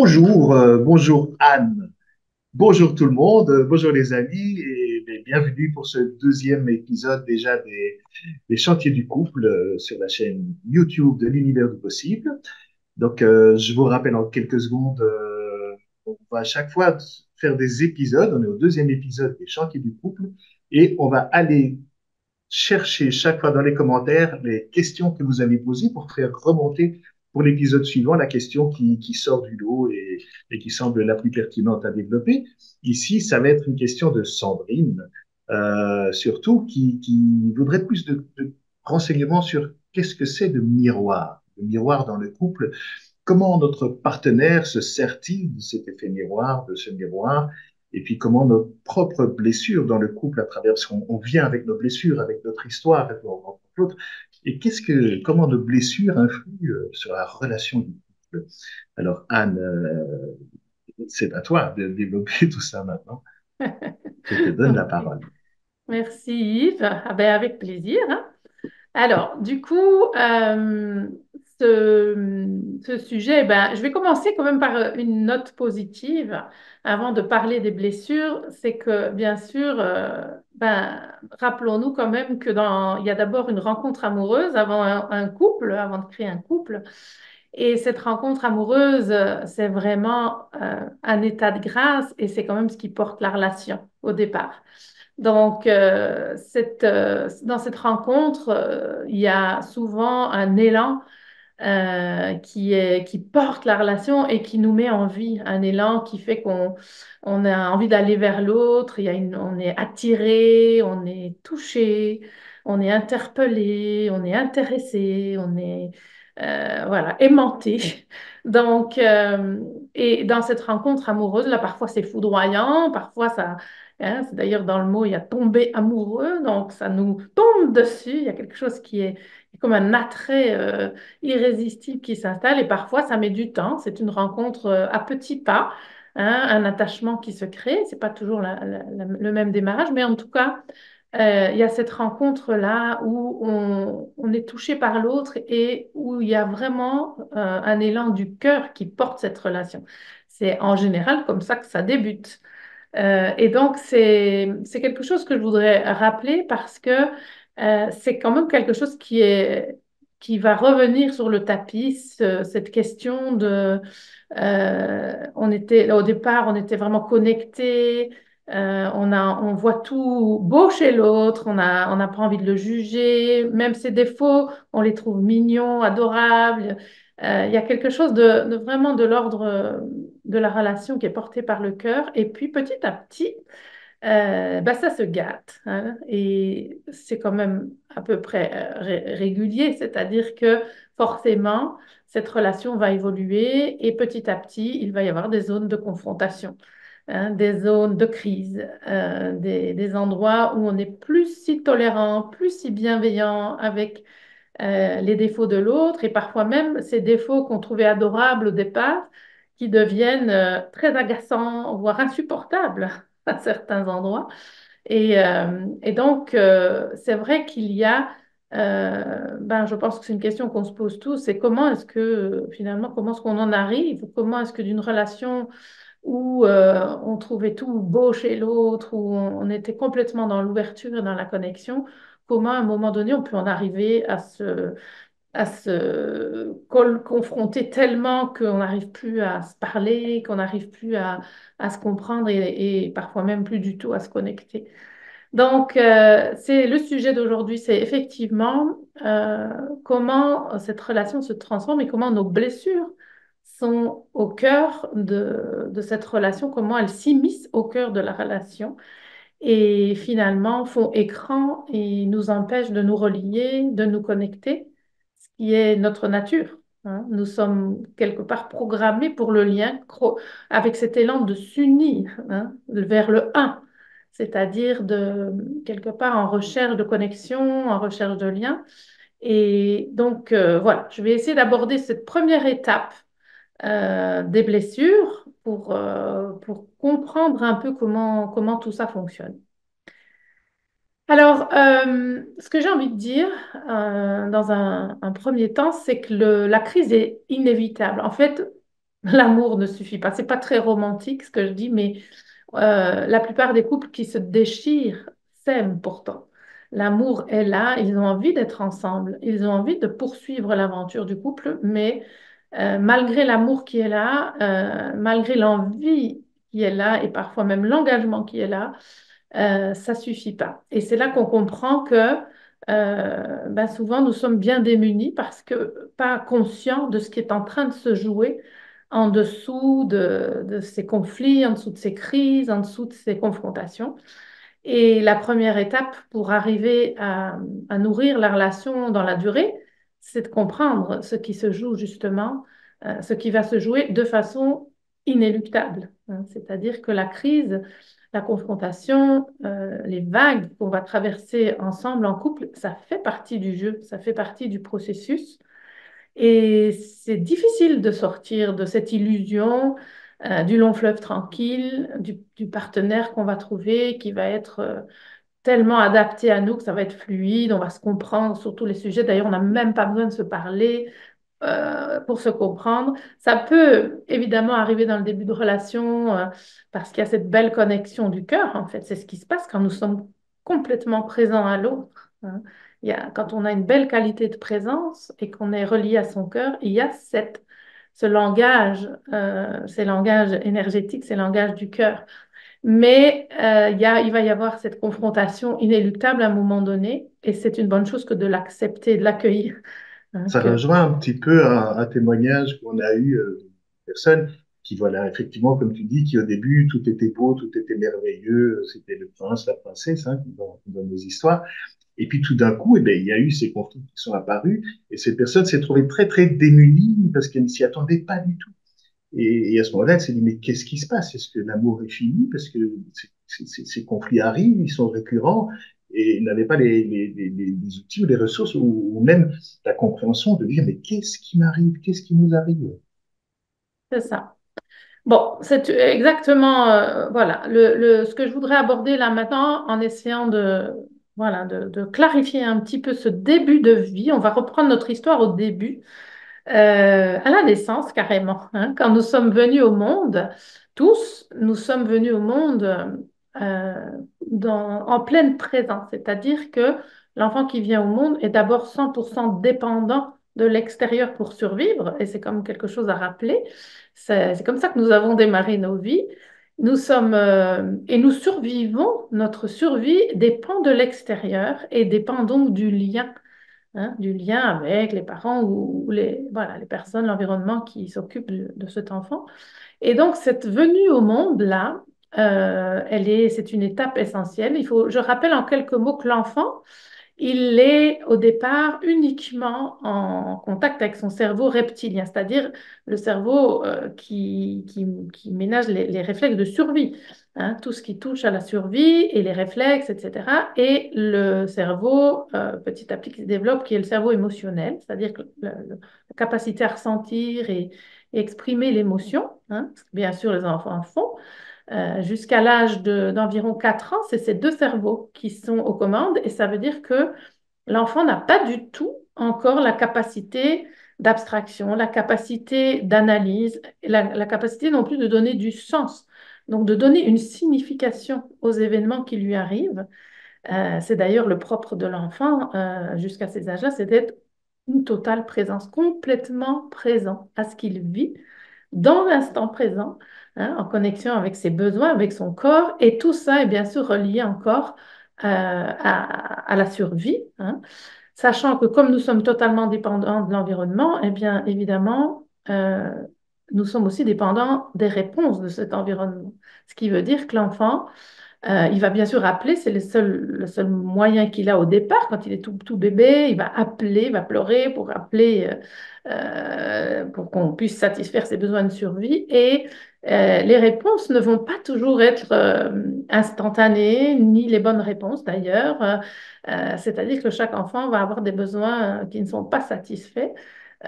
Bonjour Anne, bonjour tout le monde, bonjour les amis et bienvenue pour ce deuxième épisode déjà des Chantiers du couple sur la chaîne YouTube de l'Univers du possible. Je vous rappelle en quelques secondes, on va à chaque fois faire des épisodes. On est au deuxième épisode des Chantiers du couple et on va aller chercher chaque fois dans les commentaires les questions que vous avez posées pour faire remonter pour l'épisode suivant la question qui sort du lot et qui semble la plus pertinente à développer. Ici, ça va être une question de Sandrine, surtout qui voudrait plus de renseignements sur qu'est-ce que c'est le miroir dans le couple, comment notre partenaire se sert-il de cet effet miroir, de ce miroir, et puis comment nos propres blessures dans le couple à travers, parce qu'on vient avec nos blessures, avec notre histoire, avec nos rencontres l'autre, et comment nos blessures influent sur la relation du couple. Alors Anne, c'est à toi de développer tout ça maintenant. Je te donne la Ok. parole. Merci Yves. Ah ben, avec plaisir, hein. Alors, du coup, ce sujet, ben, je vais commencer quand même par une note positive avant de parler des blessures. C'est que, bien sûr, ben, rappelons-nous quand même que il y a d'abord une rencontre amoureuse avant un couple, avant de créer un couple. Et cette rencontre amoureuse, c'est vraiment un état de grâce et c'est quand même ce qui porte la relation au départ. Donc, dans cette rencontre, il y a souvent un élan qui porte la relation et qui nous met en vie, un élan qui fait qu'on a envie d'aller vers l'autre, on est attiré, on est touché, on est interpellé, on est intéressé, on est voilà, aimanté. Donc, et dans cette rencontre amoureuse, là, parfois c'est foudroyant, parfois ça, hein, c'est d'ailleurs dans le mot, il y a tomber amoureux, donc ça nous tombe dessus, il y a quelque chose qui est comme un attrait irrésistible qui s'installe et parfois ça met du temps. C'est une rencontre à petits pas, hein, un attachement qui se crée. C'est pas toujours le même démarrage, mais en tout cas, il y a cette rencontre-là où on est touché par l'autre et où il y a vraiment un élan du cœur qui porte cette relation. C'est en général comme ça que ça débute. Et donc, c'est quelque chose que je voudrais rappeler parce que c'est quand même quelque chose qui va revenir sur le tapis, cette question de, au départ, on était vraiment connectés, on voit tout beau chez l'autre, on n'a pas envie de le juger, même ses défauts, on les trouve mignons, adorables. Il y a quelque chose de vraiment de l'ordre de la relation qui est portée par le cœur. Et puis petit à petit, bah, ça se gâte, hein. Et c'est quand même à peu près régulier, c'est-à-dire que forcément, cette relation va évoluer et petit à petit, il va y avoir des zones de confrontation, hein, des zones de crise, des endroits où on n'est plus si tolérant, plus si bienveillant avec les défauts de l'autre et parfois même ces défauts qu'on trouvait adorables au départ qui deviennent très agaçants, voire insupportables à certains endroits. Et donc, c'est vrai qu'il y a, ben, je pense que c'est une question qu'on se pose tous, c'est comment est-ce que finalement, comment est-ce qu'on en arrive, ou comment est-ce que d'une relation où on trouvait tout beau chez l'autre, où on était complètement dans l'ouverture et dans la connexion, comment à un moment donné on peut en arriver à se confronter tellement qu'on n'arrive plus à se parler, qu'on n'arrive plus à se comprendre et parfois même plus du tout à se connecter. Donc, c'est le sujet d'aujourd'hui, c'est effectivement comment cette relation se transforme et comment nos blessures sont au cœur de cette relation, comment elles s'immiscent au cœur de la relation et finalement font écran et nous empêchent de nous relier, de nous connecter, ce qui est notre nature, hein. Nous sommes quelque part programmés pour le lien avec cet élan de s'unir, hein, vers le un, c'est-à-dire de quelque part en recherche de connexion, en recherche de lien. Et donc voilà, je vais essayer d'aborder cette première étape des blessures pour comprendre un peu comment tout ça fonctionne. Alors, ce que j'ai envie de dire dans un premier temps, c'est que la crise est inévitable. En fait, L'amour ne suffit pas. C'est pas très romantique ce que je dis, mais la plupart des couples qui se déchirent s'aiment pourtant. L'amour est là, ils ont envie d'être ensemble, ils ont envie de poursuivre l'aventure du couple, mais malgré l'amour qui est là, malgré l'envie qui est là et parfois même l'engagement qui est là, ça suffit pas. Et c'est là qu'on comprend que ben souvent nous sommes bien démunis parce que pas conscients de ce qui est en train de se jouer en dessous de ces conflits, en dessous de ces crises, en dessous de ces confrontations. Et la première étape pour arriver à nourrir la relation dans la durée, c'est de comprendre ce qui se joue justement, ce qui va se jouer de façon inéluctable, hein. C'est-à-dire que la crise, la confrontation, les vagues qu'on va traverser ensemble en couple, ça fait partie du jeu, ça fait partie du processus. Et c'est difficile de sortir de cette illusion du long fleuve tranquille, du partenaire qu'on va trouver, qui va être tellement adapté à nous que ça va être fluide, on va se comprendre sur tous les sujets. D'ailleurs, on n'a même pas besoin de se parler pour se comprendre. Ça peut évidemment arriver dans le début de relation parce qu'il y a cette belle connexion du cœur, en fait. C'est ce qui se passe quand nous sommes complètement présents à l'autre, hein. Quand on a une belle qualité de présence et qu'on est relié à son cœur, il y a ce langage, ces langages énergétiques, ces langages du cœur. Mais il va y avoir cette confrontation inéluctable à un moment donné, et c'est une bonne chose que de l'accepter, de l'accueillir, hein, Ça rejoint un petit peu un témoignage qu'on a eu d'une personne qui, voilà, effectivement, comme tu dis, qui au début, tout était beau, tout était merveilleux, c'était le prince, la princesse, hein, dans nos histoires. Et puis tout d'un coup, eh ben, il y a eu ces conflits qui sont apparus et cette personne s'est trouvée très, très démunie parce qu'elle ne s'y attendait pas du tout. Et à ce moment-là, elle s'est dit, mais qu'est-ce qui se passe? Est-ce que l'amour est fini? Parce que ces conflits arrivent, ils sont récurrents et ils n'avaient pas les outils ou les ressources ou même la compréhension de dire, mais qu'est-ce qui m'arrive? Qu'est-ce qui nous arrive? c'est ça. Bon, c'est exactement voilà ce que je voudrais aborder là maintenant en essayant voilà, de clarifier un petit peu ce début de vie. On va reprendre notre histoire au début. À la naissance carrément, hein. Quand nous sommes venus au monde, tous, nous sommes venus au monde en pleine présence, c'est-à-dire que l'enfant qui vient au monde est d'abord 100% dépendant de l'extérieur pour survivre, et c'est comme quelque chose à rappeler. C'est comme ça que nous avons démarré nos vies. Nous sommes et nous survivons, notre survie dépend de l'extérieur et dépend donc du lien, hein, du lien avec les parents ou voilà, les personnes, l'environnement qui s'occupent de cet enfant. Et donc, cette venue au monde-là, c'est une étape essentielle. Je rappelle en quelques mots que l'enfant, il est au départ uniquement en contact avec son cerveau reptilien, c'est-à-dire le cerveau qui ménage les réflexes de survie, hein, tout ce qui touche à la survie et les réflexes, etc. Et le cerveau, petit à petit, qui se développe, qui est le cerveau émotionnel, c'est-à-dire que la capacité à ressentir et exprimer l'émotion, hein, bien sûr les enfants font. Jusqu'à l'âge d'environ 4 ans, c'est ces deux cerveaux qui sont aux commandes et ça veut dire que l'enfant n'a pas du tout encore la capacité d'abstraction, la capacité d'analyse, la capacité non plus de donner du sens, donc de donner une signification aux événements qui lui arrivent. C'est d'ailleurs le propre de l'enfant jusqu'à ces âges-là, c'est d'être une totale présence, complètement présent à ce qu'il vit dans l'instant présent, hein, en connexion avec ses besoins, avec son corps, et tout ça est bien sûr relié encore à la survie, hein, sachant que comme nous sommes totalement dépendants de l'environnement, eh bien évidemment, nous sommes aussi dépendants des réponses de cet environnement. Ce qui veut dire que l'enfant, il va bien sûr appeler, c'est le seul moyen qu'il a au départ, quand il est tout bébé, il va appeler, il va pleurer pour appeler, pour qu'on puisse satisfaire ses besoins de survie. Et les réponses ne vont pas toujours être instantanées, ni les bonnes réponses d'ailleurs. C'est-à-dire que chaque enfant va avoir des besoins qui ne sont pas satisfaits.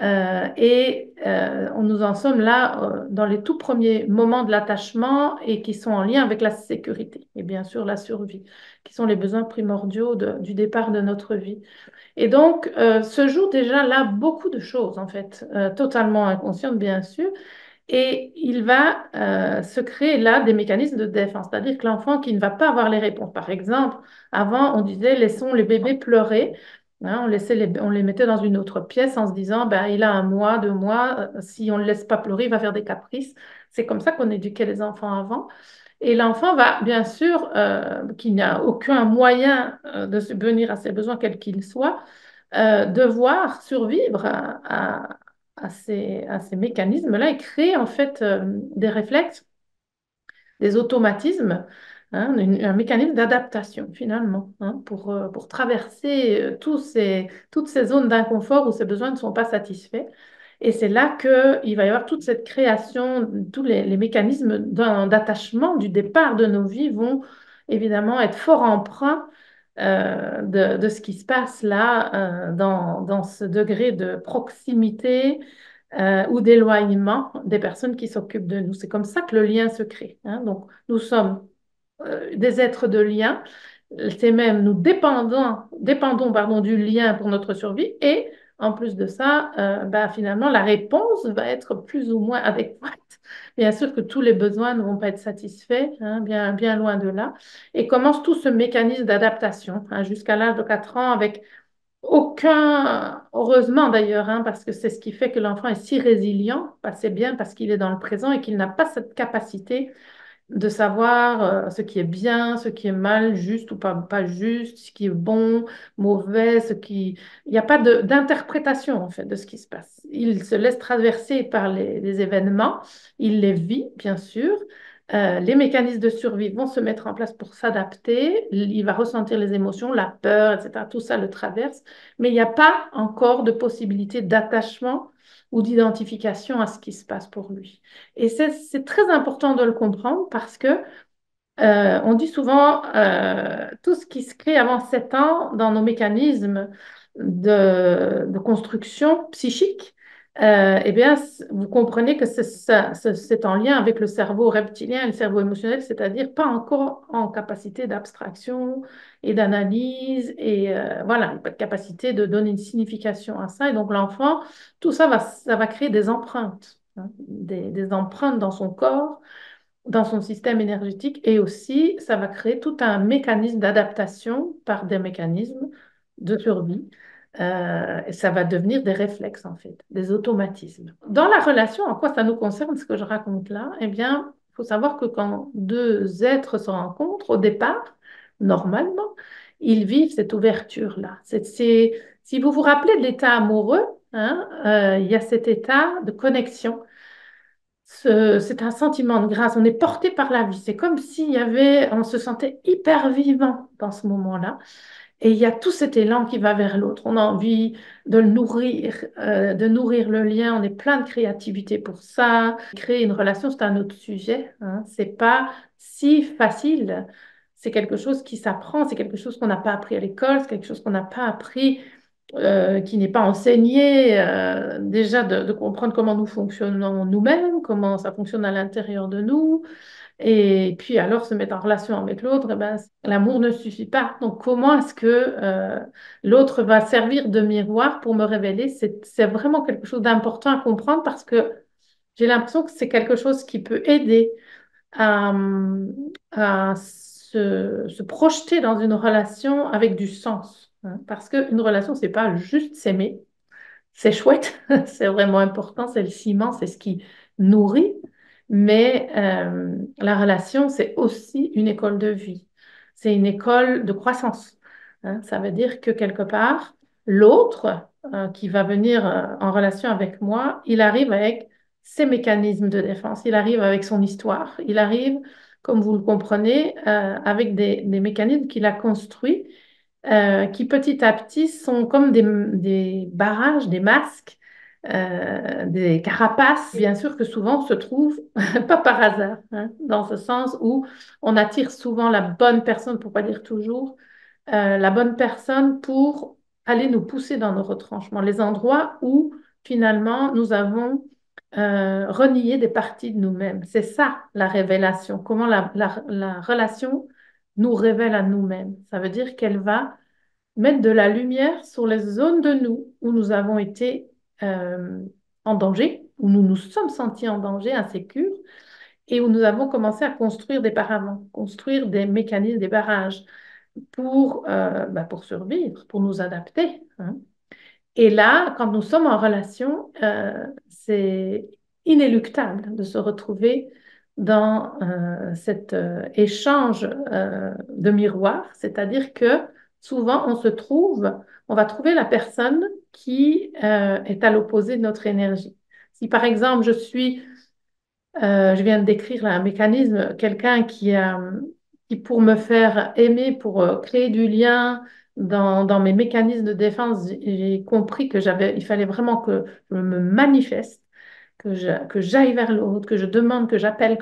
Nous en sommes là dans les tout premiers moments de l'attachement et qui sont en lien avec la sécurité et bien sûr la survie, qui sont les besoins primordiaux du départ de notre vie. Et donc, se joue déjà là beaucoup de choses, en fait, totalement inconscientes, bien sûr. Et il va se créer là des mécanismes de défense, c'est-à-dire que l'enfant qui ne va pas avoir les réponses. Par exemple, avant, on disait laissons les bébés pleurer. Hein, on les mettait dans une autre pièce en se disant ben, il a un mois, 2 mois, si on ne le laisse pas pleurer, il va faire des caprices. C'est comme ça qu'on éduquait les enfants avant. Et l'enfant va, bien sûr, qui n'a aucun moyen de subvenir à ses besoins, quels qu'ils soient, devoir survivre à ces mécanismes-là et créer en fait des réflexes, des automatismes, hein, un mécanisme d'adaptation finalement, hein, pour traverser toutes ces zones d'inconfort où ses besoins ne sont pas satisfaits. Et c'est là qu'il va y avoir toute cette création, tous les mécanismes d'attachement du départ de nos vies vont évidemment être fort emprunts de ce qui se passe là, dans ce degré de proximité ou d'éloignement des personnes qui s'occupent de nous. C'est comme ça que le lien se crée, hein. Donc, nous sommes des êtres de lien. C'est même, nous dépendons pardon, du lien pour notre survie. Et en plus de ça, bah, finalement, la réponse va être plus ou moins adéquate. Bien sûr que tous les besoins ne vont pas être satisfaits, hein, bien, bien loin de là. Et commence tout ce mécanisme d'adaptation, hein, jusqu'à l'âge de 4 ans avec heureusement d'ailleurs, hein, parce que c'est ce qui fait que l'enfant est si résilient, bah, c'est bien parce qu'il est dans le présent et qu'il n'a pas cette capacité de savoir ce qui est bien, ce qui est mal, juste ou pas juste, ce qui est bon, mauvais, Il n'y a pas d'interprétation en fait de ce qui se passe. Il se laisse traverser par les événements, il les vit bien sûr. Les mécanismes de survie vont se mettre en place pour s'adapter. Il va ressentir les émotions, la peur, etc. Tout ça le traverse, mais il n'y a pas encore de possibilité d'attachement ou d'identification à ce qui se passe pour lui. Et c'est très important de le comprendre parce que on dit souvent tout ce qui se crée avant 7 ans dans nos mécanismes de construction psychique, eh bien, vous comprenez que c'est en lien avec le cerveau reptilien et le cerveau émotionnel, c'est-à-dire pas encore en capacité d'abstraction et d'analyse, et voilà, pas de capacité de donner une signification à ça. Et donc l'enfant, tout ça va créer des empreintes, hein, des empreintes dans son corps, dans son système énergétique, et aussi ça va créer tout un mécanisme d'adaptation par des mécanismes de survie. Et ça va devenir des réflexes en fait, des automatismes. Dans la relation, en quoi ça nous concerne, ce que je raconte là? Eh bien, il faut savoir que quand deux êtres se rencontrent au départ, normalement, ils vivent cette ouverture-là. Si vous vous rappelez de l'état amoureux, hein, il y a cet état de connexion. C'est un sentiment de grâce. On est porté par la vie. C'est comme s'il y avait, on se sentait hyper vivant dans ce moment-là. Et il y a tout cet élan qui va vers l'autre. On a envie de nourrir le lien. On est plein de créativité pour ça. Créer une relation, c'est un autre sujet, hein. C'est pas si facile. C'est quelque chose qui s'apprend. C'est quelque chose qu'on n'a pas appris à l'école. C'est quelque chose qu'on n'a pas appris, qui n'est pas enseigné. Déjà de comprendre comment nous fonctionnons nous-mêmes, comment ça fonctionne à l'intérieur de nous. Et puis alors se mettre en relation avec l'autre, eh ben, l'amour ne suffit pas. Donc comment est-ce que l'autre va servir de miroir pour me révéler? C'est vraiment quelque chose d'important à comprendre parce que j'ai l'impression que c'est quelque chose qui peut aider à, à se projeter dans une relation avec du sens, hein. Parce qu'une relation, c'est pas juste s'aimer, c'est chouette, c'est vraiment important, c'est le ciment, c'est ce qui nourrit, mais la relation, c'est aussi une école de vie, c'est une école de croissance, hein. Ça veut dire que quelque part, l'autre qui va venir en relation avec moi, il arrive avec ses mécanismes de défense, il arrive avec son histoire, il arrive, comme vous le comprenez, avec des mécanismes qu'il a construits qui petit à petit sont comme des barrages, des masques, des carapaces, bien sûr que souvent se trouvent pas par hasard, hein, dans ce sens où on attire souvent la bonne personne, pour pas dire toujours, la bonne personne pour aller nous pousser dans nos retranchements, les endroits où finalement nous avons renié des parties de nous-mêmes. C'est ça la révélation, comment la relation nous révèle à nous-mêmes. Ça veut dire qu'elle va mettre de la lumière sur les zones de nous où nous avons été en danger, où nous nous sommes sentis en danger, insécures, et où nous avons commencé à construire des paravents, construire des mécanismes, des barrages pour survivre, pour nous adapter, hein. Et là, quand nous sommes en relation, c'est inéluctable de se retrouver dans cet échange de miroirs, c'est-à-dire que souvent on va trouver la personne qui est à l'opposé de notre énergie. Si par exemple je viens de décrire là, un mécanisme, quelqu'un qui pour me faire aimer, pour créer du lien dans mes mécanismes de défense, j'ai compris il fallait vraiment que je me manifeste, que j'aille vers l'autre, que je demande, que j'appelle,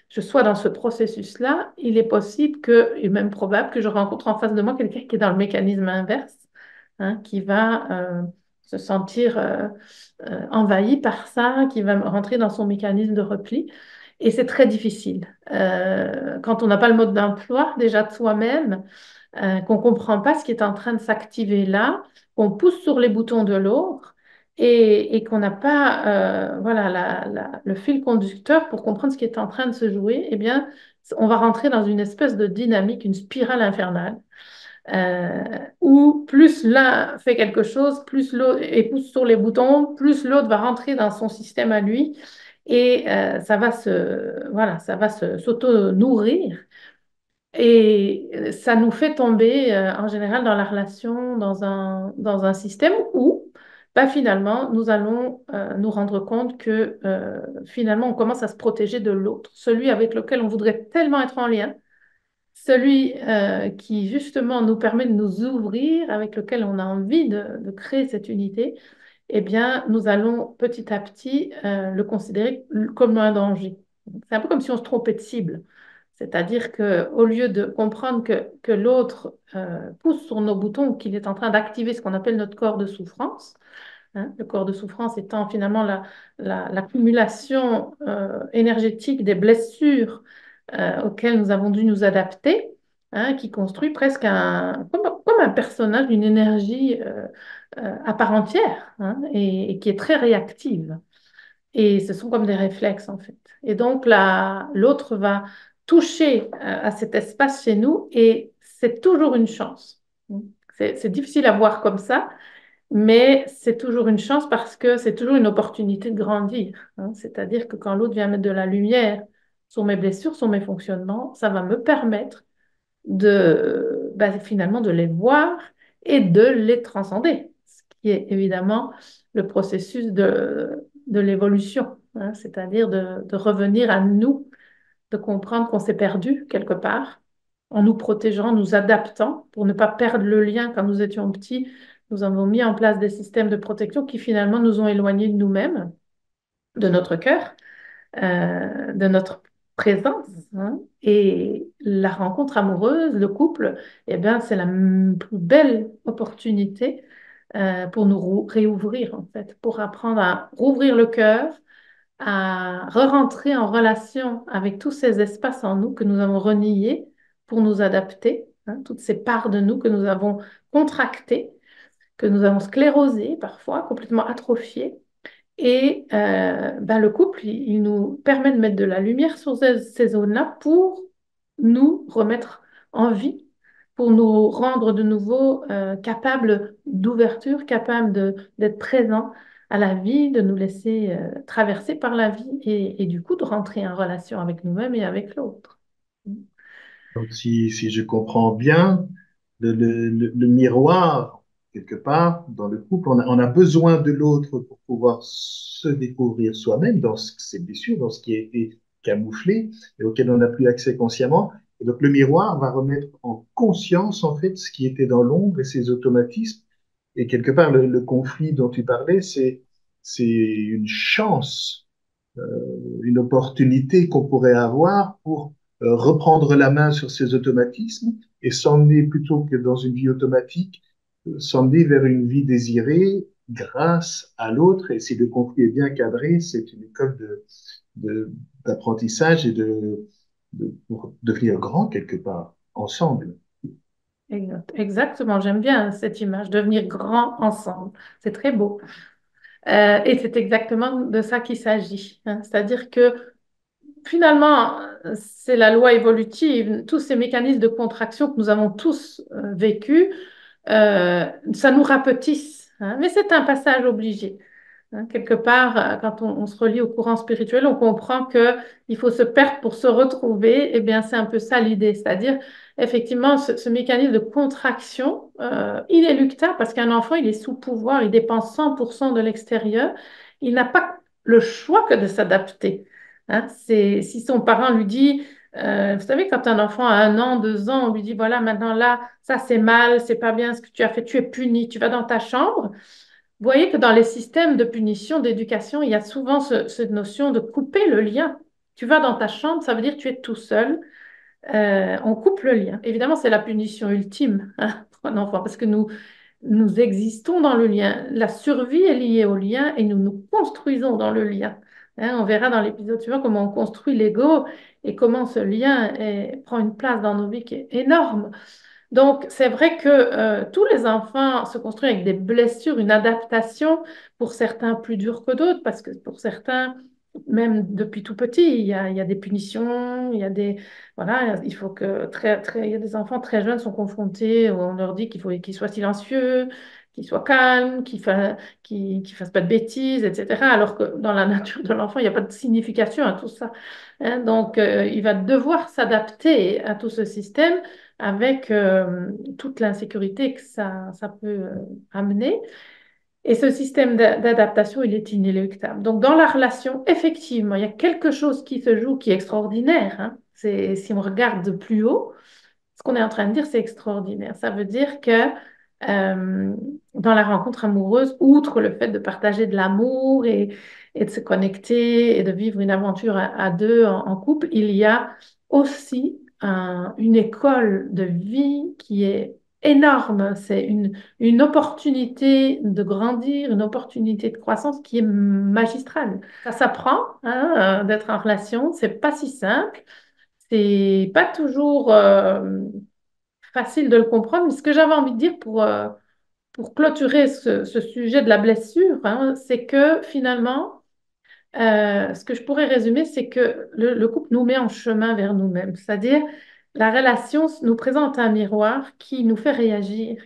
je sois dans ce processus-là. Il est possible et même probable que je rencontre en face de moi quelqu'un qui est dans le mécanisme inverse, hein, qui va se sentir envahi par ça, qui va rentrer dans son mécanisme de repli. Et c'est très difficile. Quand on n'a pas le mode d'emploi déjà de soi-même, qu'on ne comprend pas ce qui est en train de s'activer là, qu'on pousse sur les boutons de l'autre et qu'on n'a pas voilà, le fil conducteur pour comprendre ce qui est en train de se jouer, eh bien, on va rentrer dans une espèce de dynamique, une spirale infernale où plus l'un fait quelque chose, plus l'autre et pousse sur les boutons, plus l'autre va rentrer dans son système à lui et ça va s'auto-nourrir et ça nous fait tomber en général dans la relation, dans un système où finalement nous allons nous rendre compte que finalement on commence à se protéger de l'autre, celui avec lequel on voudrait tellement être en lien, celui qui justement nous permet de nous ouvrir, avec lequel on a envie de créer cette unité, eh bien, nous allons petit à petit le considérer comme un danger. C'est un peu comme si on se trompait de cible. C'est-à-dire qu'au lieu de comprendre que l'autre pousse sur nos boutons, qu'il est en train d'activer ce qu'on appelle notre corps de souffrance, hein, le corps de souffrance étant finalement l'accumulation énergétique des blessures auxquelles nous avons dû nous adapter, hein, qui construit presque comme un personnage, une énergie à part entière, hein, et qui est très réactive. Et ce sont comme des réflexes en fait. Et donc là, l'autre va toucher à cet espace chez nous et c'est toujours une chance. C'est difficile à voir comme ça, mais c'est toujours une chance parce que c'est toujours une opportunité de grandir, hein. C'est-à-dire que quand l'autre vient mettre de la lumière sur mes blessures, sur mes fonctionnements, ça va me permettre finalement de les voir et de les transcender, ce qui est évidemment le processus de l'évolution, hein. C'est-à-dire de revenir à nous, de comprendre qu'on s'est perdu quelque part en nous protégeant, nous adaptant pour ne pas perdre le lien quand nous étions petits. Nous avons mis en place des systèmes de protection qui finalement nous ont éloignés de nous-mêmes, de notre cœur, de notre présence, hein. Et la rencontre amoureuse, le couple, eh bien, c'est la plus belle opportunité pour nous réouvrir, en fait, pour apprendre à rouvrir le cœur, à re-rentrer en relation avec tous ces espaces en nous que nous avons reniés pour nous adapter, hein, toutes ces parts de nous que nous avons contractées, que nous avons sclérosées parfois, complètement atrophiées. Et le couple, il nous permet de mettre de la lumière sur ces zones-là pour nous remettre en vie, pour nous rendre de nouveau capables d'ouverture, capables d'être présents à la vie, de nous laisser traverser par la vie et du coup de rentrer en relation avec nous-mêmes et avec l'autre. Donc, si je comprends bien, le miroir, quelque part, dans le couple, on a besoin de l'autre pour pouvoir se découvrir soi-même dans ses blessures, dans ce qui a été camouflé et auquel on n'a plus accès consciemment. Et donc, le miroir va remettre en conscience, en fait, ce qui était dans l'ombre et ses automatismes. Et quelque part, le conflit dont tu parlais, c'est une chance, une opportunité qu'on pourrait avoir pour reprendre la main sur ces automatismes et s'emmener plutôt que dans une vie automatique, s'emmener vers une vie désirée grâce à l'autre. Et si le conflit est bien cadré, c'est une école d'apprentissage et pour devenir grand quelque part, ensemble. Exactement, j'aime bien cette image, devenir grand ensemble. C'est très beau. Et c'est exactement de ça qu'il s'agit, hein. C'est-à-dire que finalement, c'est la loi évolutive, tous ces mécanismes de contraction que nous avons tous vécus, ça nous rapetisse, hein. Mais c'est un passage obligé. Hein, quelque part, quand on se relie au courant spirituel, on comprend que il faut se perdre pour se retrouver. Eh bien, c'est un peu ça l'idée, c'est-à-dire effectivement ce mécanisme de contraction inéluctable, parce qu'un enfant, il est sous pouvoir, il dépend 100% de l'extérieur, il n'a pas le choix que de s'adapter. Hein, si son parent lui dit, vous savez, quand un enfant a 1 an, 2 ans, on lui dit, voilà, maintenant là, ça c'est mal, c'est pas bien ce que tu as fait, tu es puni, tu vas dans ta chambre. Vous voyez que dans les systèmes de punition, d'éducation, il y a souvent cette notion de couper le lien. Tu vas dans ta chambre, ça veut dire que tu es tout seul. On coupe le lien. Évidemment, c'est la punition ultime, hein, pour un enfant, parce que nous existons dans le lien. La survie est liée au lien et nous nous construisons dans le lien. Hein, on verra dans l'épisode suivant comment on construit l'ego et comment ce lien prend une place dans nos vies qui est énorme. Donc, c'est vrai que tous les enfants se construisent avec des blessures, une adaptation, pour certains plus dure que d'autres, parce que pour certains, même depuis tout petit, il y a des punitions, il y a des, voilà, il faut que il y a des enfants très jeunes sont confrontés, où on leur dit qu'il faut qu'ils soient silencieux, qu'ils soient calmes, qu'ils fassent pas de bêtises, etc. Alors que dans la nature de l'enfant, il n'y a pas de signification à tout ça. Hein. Donc, il va devoir s'adapter à tout ce système avec toute l'insécurité que ça peut amener. Et ce système d'adaptation, il est inéluctable. Donc, dans la relation, effectivement, il y a quelque chose qui se joue qui est extraordinaire, hein. Si on regarde de plus haut, ce qu'on est en train de dire, c'est extraordinaire. Ça veut dire que dans la rencontre amoureuse, outre le fait de partager de l'amour et de se connecter et de vivre une aventure à deux en couple, il y a aussi une école de vie qui est énorme. C'est une opportunité de grandir, une opportunité de croissance qui est magistrale. Ça s'apprend, hein, d'être en relation. C'est pas si simple. C'est pas toujours facile de le comprendre, mais ce que j'avais envie de dire pour clôturer ce sujet de la blessure, hein, c'est que finalement, ce que je pourrais résumer, c'est que le couple nous met en chemin vers nous-mêmes. C'est-à-dire, la relation nous présente un miroir qui nous fait réagir,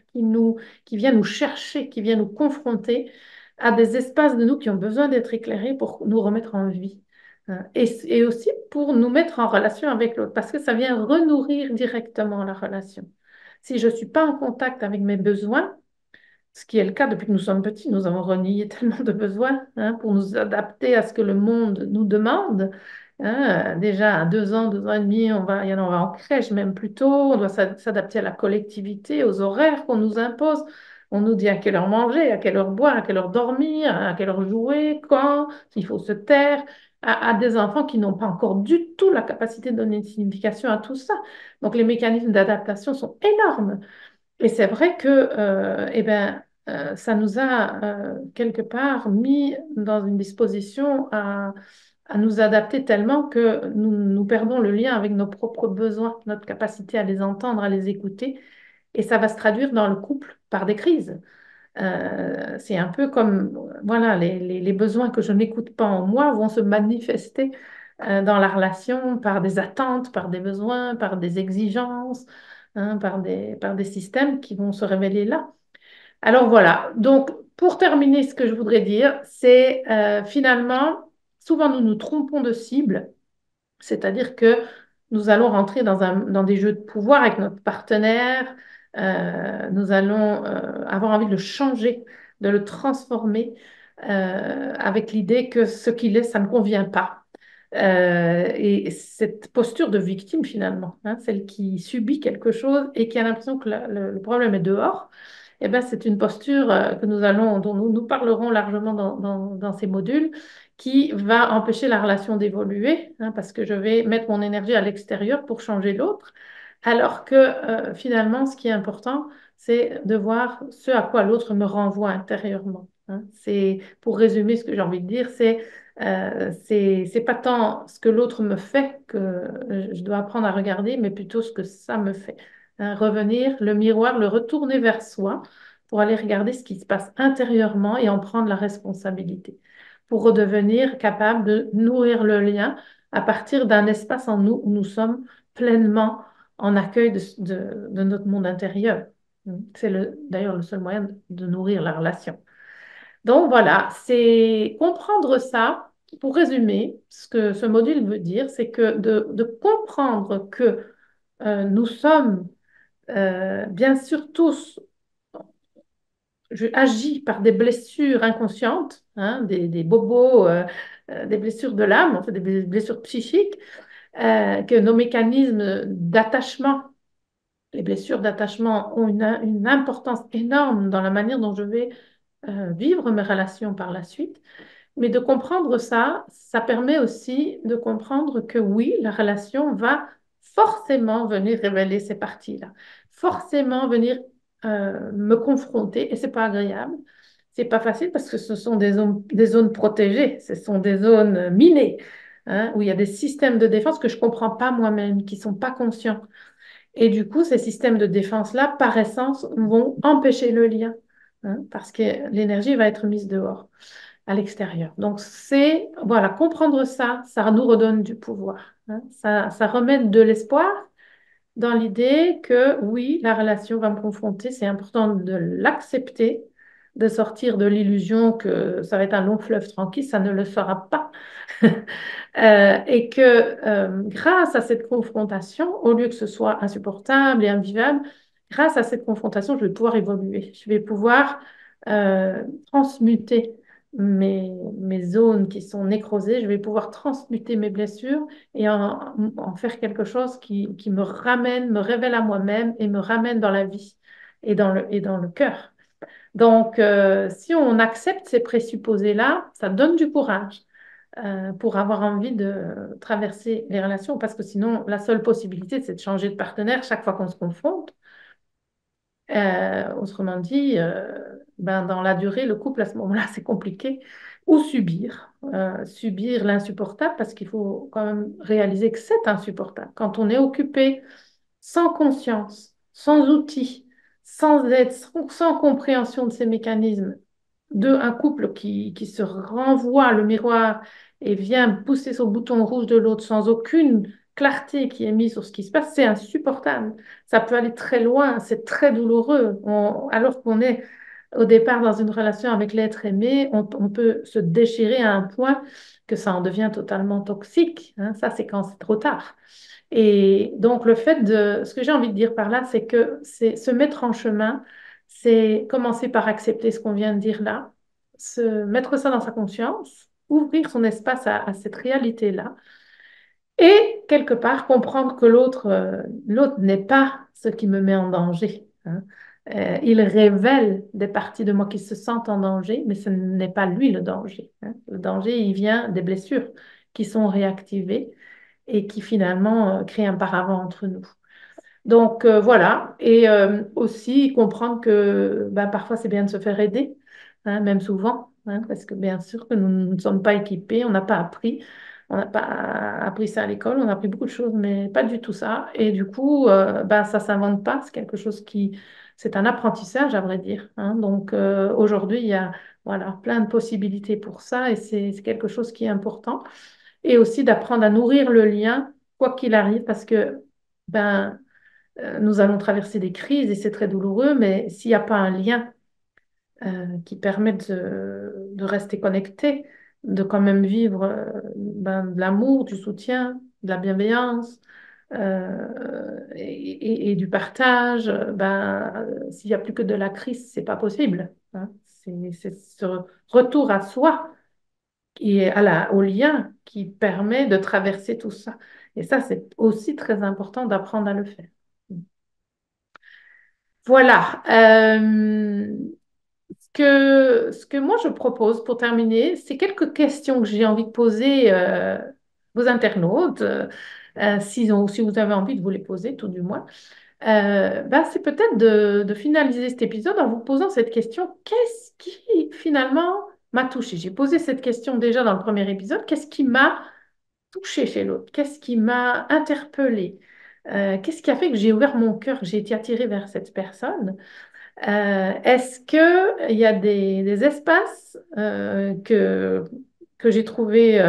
qui vient nous chercher, qui vient nous confronter à des espaces de nous qui ont besoin d'être éclairés pour nous remettre en vie. Hein. Et aussi pour nous mettre en relation avec l'autre, parce que ça vient renourrir directement la relation. Si je ne suis pas en contact avec mes besoins, ce qui est le cas depuis que nous sommes petits, nous avons renié tellement de besoins, hein, pour nous adapter à ce que le monde nous demande. Hein. Déjà à 2 ans, 2 ans et demi, on va en crèche même plus tôt, on doit s'adapter à la collectivité, aux horaires qu'on nous impose. On nous dit à quelle heure manger, à quelle heure boire, à quelle heure dormir, à quelle heure jouer, quand, il faut se taire, à des enfants qui n'ont pas encore du tout la capacité de donner une signification à tout ça. Donc les mécanismes d'adaptation sont énormes. Et c'est vrai que eh ben, ça nous a quelque part mis dans une disposition à nous adapter tellement que nous perdons le lien avec nos propres besoins, notre capacité à les entendre, à les écouter. Et ça va se traduire dans le couple par des crises. C'est un peu comme, voilà, les besoins que je n'écoute pas en moi vont se manifester dans la relation par des attentes, par des besoins, par des exigences, hein, par des systèmes qui vont se révéler là. Alors voilà, donc pour terminer, ce que je voudrais dire, c'est finalement, souvent nous nous trompons de cible. C'est-à-dire que nous allons rentrer dans des jeux de pouvoir avec notre partenaire, nous allons avoir envie de le changer, de le transformer, avec l'idée que ce qu'il est, ça ne convient pas. Et cette posture de victime, finalement, hein, celle qui subit quelque chose et qui a l'impression que le problème est dehors, eh ben, c'est une posture dont nous parlerons largement dans ces modules, qui va empêcher la relation d'évoluer, hein, parce que je vais mettre mon énergie à l'extérieur pour changer l'autre, alors que finalement, ce qui est important, c'est de voir ce à quoi l'autre me renvoie intérieurement. Hein. C'est, pour résumer ce que j'ai envie de dire, c'est pas tant ce que l'autre me fait que je dois apprendre à regarder, mais plutôt ce que ça me fait. Hein. Revenir, le miroir, le retourner vers soi pour aller regarder ce qui se passe intérieurement et en prendre la responsabilité, pour redevenir capable de nourrir le lien à partir d'un espace en nous où nous sommes pleinement en accueil de notre monde intérieur. C'est d'ailleurs le seul moyen de nourrir la relation. Donc voilà, c'est comprendre ça. Pour résumer, ce que ce module veut dire, c'est que de comprendre que nous sommes bien sûr tous agis par des blessures inconscientes, hein, des bobos, des blessures de l'âme, en fait, des blessures psychiques, que nos mécanismes d'attachement, les blessures d'attachement ont une importance énorme dans la manière dont je vais vivre mes relations par la suite. Mais de comprendre ça, ça permet aussi de comprendre que oui, la relation va forcément venir révéler ces parties-là, forcément venir me confronter, et c'est pas agréable. C'est pas facile parce que ce sont des zones protégées, ce sont des zones minées, hein, où il y a des systèmes de défense que je comprends pas moi-même, qui sont pas conscients. Et du coup, ces systèmes de défense-là, par essence, vont empêcher le lien, hein, parce que l'énergie va être mise dehors à l'extérieur. Donc, c'est, voilà, comprendre ça, ça nous redonne du pouvoir, hein. Ça remet de l'espoir dans l'idée que oui, la relation va me confronter, c'est important de l'accepter, de sortir de l'illusion que ça va être un long fleuve tranquille, ça ne le sera pas. Et que grâce à cette confrontation, au lieu que ce soit insupportable et invivable, grâce à cette confrontation, je vais pouvoir évoluer, je vais pouvoir transmuter mes zones qui sont nécrosées, je vais pouvoir transmuter mes blessures et en faire quelque chose qui me ramène, me révèle à moi-même et me ramène dans la vie et dans le cœur. Donc, si on accepte ces présupposés-là, ça donne du courage pour avoir envie de traverser les relations, parce que sinon, la seule possibilité, c'est de changer de partenaire chaque fois qu'on se confronte. Autrement dit, ben, dans la durée, le couple, à ce moment-là, c'est compliqué. Ou subir l'insupportable, parce qu'il faut quand même réaliser que c'est insupportable. Quand on est occupé sans conscience, sans outils, sans aide, sans compréhension de ces mécanismes, un couple qui se renvoie le miroir et vient pousser son bouton rouge de l'autre sans aucune clarté qui est mise sur ce qui se passe, c'est insupportable. Ça peut aller très loin, c'est très douloureux. Alors qu'on est au départ dans une relation avec l'être aimé, on peut se déchirer à un point que ça en devient totalement toxique, hein. Ça, c'est quand c'est trop tard. Et donc, ce que j'ai envie de dire par là, c'est que c'est se mettre en chemin, c'est commencer par accepter ce qu'on vient de dire là, se mettre ça dans sa conscience, ouvrir son espace à cette réalité-là, et quelque part comprendre que l'autre n'est pas ce qui me met en danger, hein. Il révèle des parties de moi qui se sentent en danger, mais ce n'est pas lui le danger, hein. Le danger, il vient des blessures qui sont réactivées et qui finalement créent un paravent entre nous. Donc voilà, et aussi comprendre que ben, parfois c'est bien de se faire aider, hein, même souvent, hein, parce que bien sûr que nous ne sommes pas équipés, on n'a pas appris, on n'a pas appris ça à l'école, on a appris beaucoup de choses, mais pas du tout ça. Et du coup, ben, ça ne s'invente pas, c'est quelque chose c'est un apprentissage à vrai dire, hein. Donc aujourd'hui, il y a voilà, plein de possibilités pour ça et c'est quelque chose qui est important. Et aussi d'apprendre à nourrir le lien, quoi qu'il arrive, parce que ben, nous allons traverser des crises et c'est très douloureux, mais s'il n'y a pas un lien qui permet de rester connecté, de quand même vivre ben, de l'amour, du soutien, de la bienveillance et du partage, ben, s'il n'y a plus que de la crise, c'est pas possible, hein. C'est ce retour à soi et au lien qui permet de traverser tout ça. Et ça, c'est aussi très important d'apprendre à le faire. Voilà. Ce que moi je propose pour terminer, c'est quelques questions que j'ai envie de poser aux internautes, si vous avez envie de vous les poser, tout du moins. Ben, c'est peut-être de finaliser cet épisode en vous posant cette question. Qu'est-ce qui finalement m'a touché? J'ai posé cette question déjà dans le premier épisode. Qu'est-ce qui m'a touché chez l'autre? Qu'est-ce qui m'a interpellée? Qu'est-ce qui a fait que j'ai ouvert mon cœur, que j'ai été attirée vers cette personne? Est-ce qu'il y a des espaces que j'ai trouvés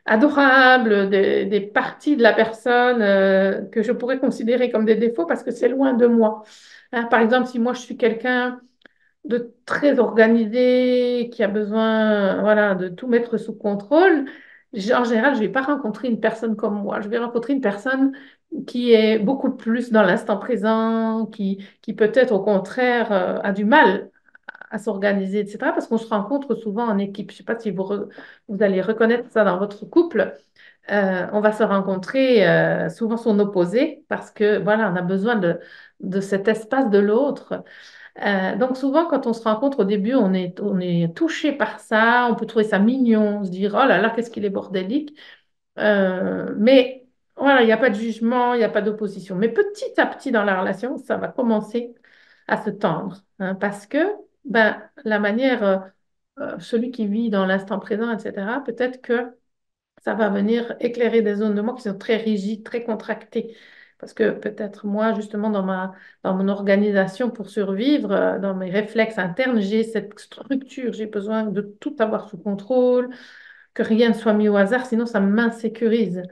adorables, des parties de la personne que je pourrais considérer comme des défauts parce que c'est loin de moi? Hein, par exemple, si moi je suis quelqu'un de très organisé, qui a besoin, voilà, de tout mettre sous contrôle, en général, je ne vais pas rencontrer une personne comme moi. Je vais rencontrer une personne qui est beaucoup plus dans l'instant présent, qui peut-être au contraire a du mal à s'organiser, etc. Parce qu'on se rencontre souvent en équipe. Je ne sais pas si vous allez reconnaître ça dans votre couple. On va se rencontrer souvent son opposé parce que voilà, on a besoin de cet espace de l'autre. Donc souvent, quand on se rencontre au début, on est touché par ça, on peut trouver ça mignon, se dire, oh là là, qu'est-ce qu'il est bordélique. Mais voilà, il n'y a pas de jugement, il n'y a pas d'opposition. Mais petit à petit dans la relation, ça va commencer à se tendre, hein, parce que ben, la manière, celui qui vit dans l'instant présent, etc., peut-être que ça va venir éclairer des zones de moi qui sont très rigides, très contractées. Parce que peut-être moi, justement, dans mon organisation pour survivre, dans mes réflexes internes, j'ai cette structure, j'ai besoin de tout avoir sous contrôle, que rien ne soit mis au hasard, sinon ça m'insécurise.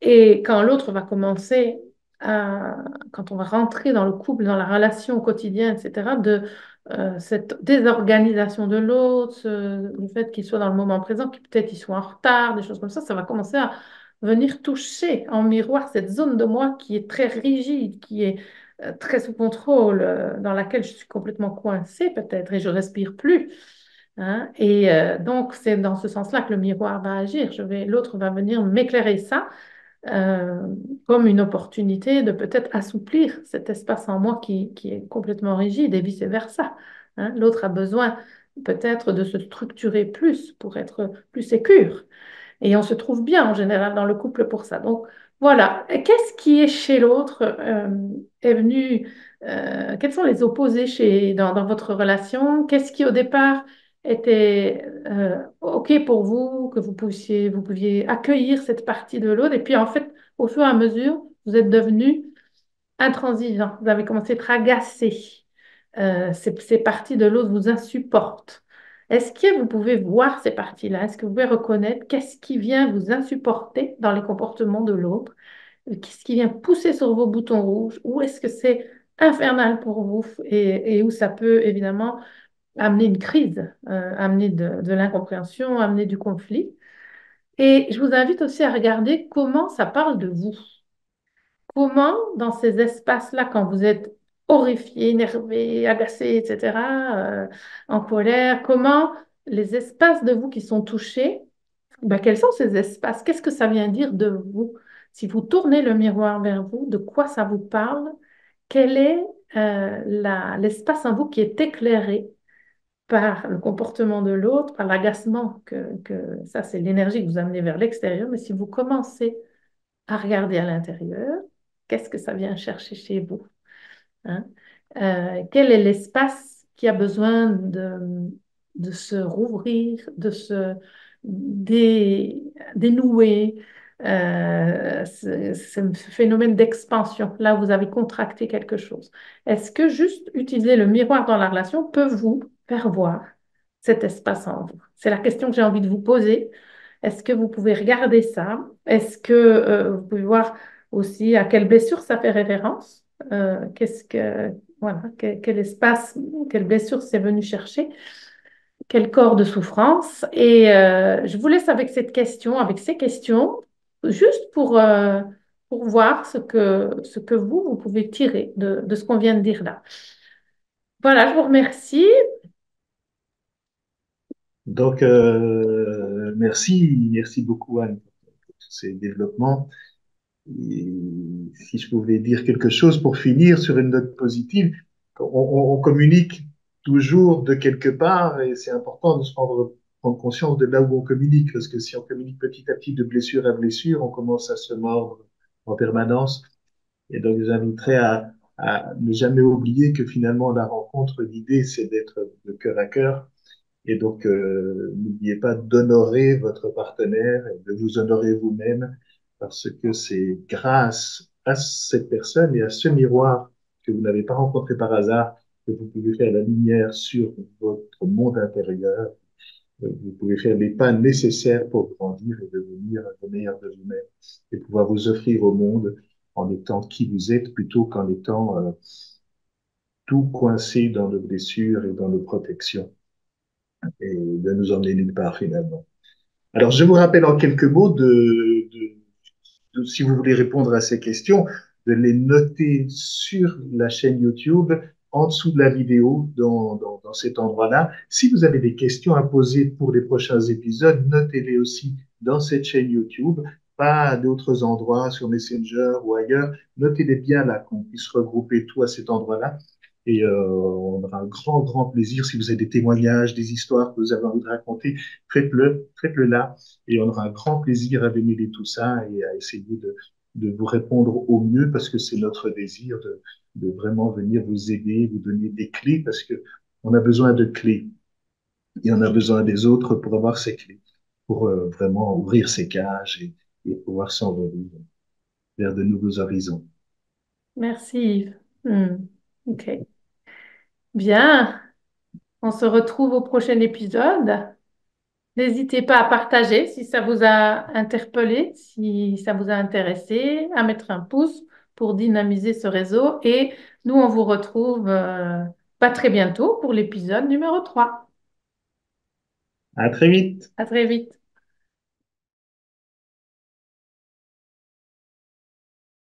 Et quand l'autre va commencer quand on va rentrer dans le couple, dans la relation au quotidien, etc., cette désorganisation de l'autre, le fait qu'il soit dans le moment présent, qu'il peut-être il soit en retard, des choses comme ça va commencer à venir toucher en miroir cette zone de moi qui est très rigide, qui est très sous contrôle, dans laquelle je suis complètement coincée peut-être et je respire plus. Hein. Et donc, c'est dans ce sens-là que le miroir va agir. L'autre va venir m'éclairer ça euh, comme une opportunité de peut-être assouplir cet espace en moi qui est complètement rigide et vice-versa. Hein. L'autre a besoin peut-être de se structurer plus pour être plus sécure. Et on se trouve bien en général dans le couple pour ça. Donc voilà, et qu'est-ce qui est chez l'autre est venu, quels sont les opposés dans votre relation? Qu'est-ce qui au départ était OK pour vous, que vous pouviez accueillir cette partie de l'autre, et puis en fait, au fur et à mesure, vous êtes devenus intransigeants, vous avez commencé à être agacés. Ces parties de l'autre vous insupportent. Est-ce que vous pouvez voir ces parties-là? Est-ce que vous pouvez reconnaître qu'est-ce qui vient vous insupporter dans les comportements de l'autre? Qu'est-ce qui vient pousser sur vos boutons rouges? Ou est-ce que c'est infernal pour vous et où ça peut évidemment amener une crise, amener de l'incompréhension, amener du conflit? Et je vous invite aussi à regarder comment ça parle de vous. Comment, dans ces espaces-là, quand vous êtes horrifié, énervé, agacé, etc., en colère, comment les espaces de vous qui sont touchés, ben, quels sont ces espaces? Qu'est-ce que ça vient dire de vous? Si vous tournez le miroir vers vous, de quoi ça vous parle? Quel est l'espace en vous qui est éclairé par le comportement de l'autre, par l'agacement, ça c'est l'énergie que vous amenez vers l'extérieur, mais si vous commencez à regarder à l'intérieur, qu'est-ce que ça vient chercher chez vous? Hein? Quel est l'espace qui a besoin de se rouvrir, de se dénouer, ce phénomène d'expansion. Là, vous avez contracté quelque chose. Est-ce que juste utiliser le miroir dans la relation peut vous faire voir cet espace en vous? C'est la question que j'ai envie de vous poser. Est-ce que vous pouvez regarder ça? Est-ce que vous pouvez voir aussi à quelle blessure ça fait référence? Voilà, quel espace, quelle blessure c'est venu chercher? Quel corps de souffrance? Et je vous laisse avec cette question, avec ces questions, juste pour voir ce que vous pouvez tirer de ce qu'on vient de dire là. Voilà, je vous remercie. Donc, merci beaucoup Anne pour tous ces développements. Et si je pouvais dire quelque chose pour finir sur une note positive, on communique toujours de quelque part et c'est important de prendre conscience de là où on communique parce que si on communique petit à petit de blessure à blessure, on commence à se mordre en permanence. Et donc, je vous inviterai à ne jamais oublier que finalement, la rencontre, l'idée, c'est d'être de cœur à cœur. Et donc, n'oubliez pas d'honorer votre partenaire et de vous honorer vous-même parce que c'est grâce à cette personne et à ce miroir que vous n'avez pas rencontré par hasard que vous pouvez faire la lumière sur votre monde intérieur. Vous pouvez faire les pas nécessaires pour grandir et devenir le meilleur de vous-même et pouvoir vous offrir au monde en étant qui vous êtes plutôt qu'en étant tout coincé dans nos blessures et dans nos protections et de nous emmener nulle part finalement. Alors, je vous rappelle en quelques mots si vous voulez répondre à ces questions, de les noter sur la chaîne YouTube, en dessous de la vidéo, dans cet endroit-là. Si vous avez des questions à poser pour les prochains épisodes, notez-les aussi dans cette chaîne YouTube, pas à d'autres endroits, sur Messenger ou ailleurs. Notez-les bien là, qu'on puisse regrouper tout à cet endroit-là. Et on aura un grand, grand plaisir. Si vous avez des témoignages, des histoires que vous avez envie de raconter, faites-le là et on aura un grand plaisir à démêler tout ça et à essayer de vous répondre au mieux parce que c'est notre désir de vraiment venir vous aider, vous donner des clés parce que on a besoin de clés et on a besoin des autres pour avoir ces clés, pour vraiment ouvrir ces cages et pouvoir s'envoler vers de nouveaux horizons. Merci Yves. Ok. Bien, on se retrouve au prochain épisode. N'hésitez pas à partager si ça vous a interpellé, si ça vous a intéressé, à mettre un pouce pour dynamiser ce réseau. Et nous, on vous retrouve pas très bientôt pour l'épisode numéro 3. À très vite! À très vite.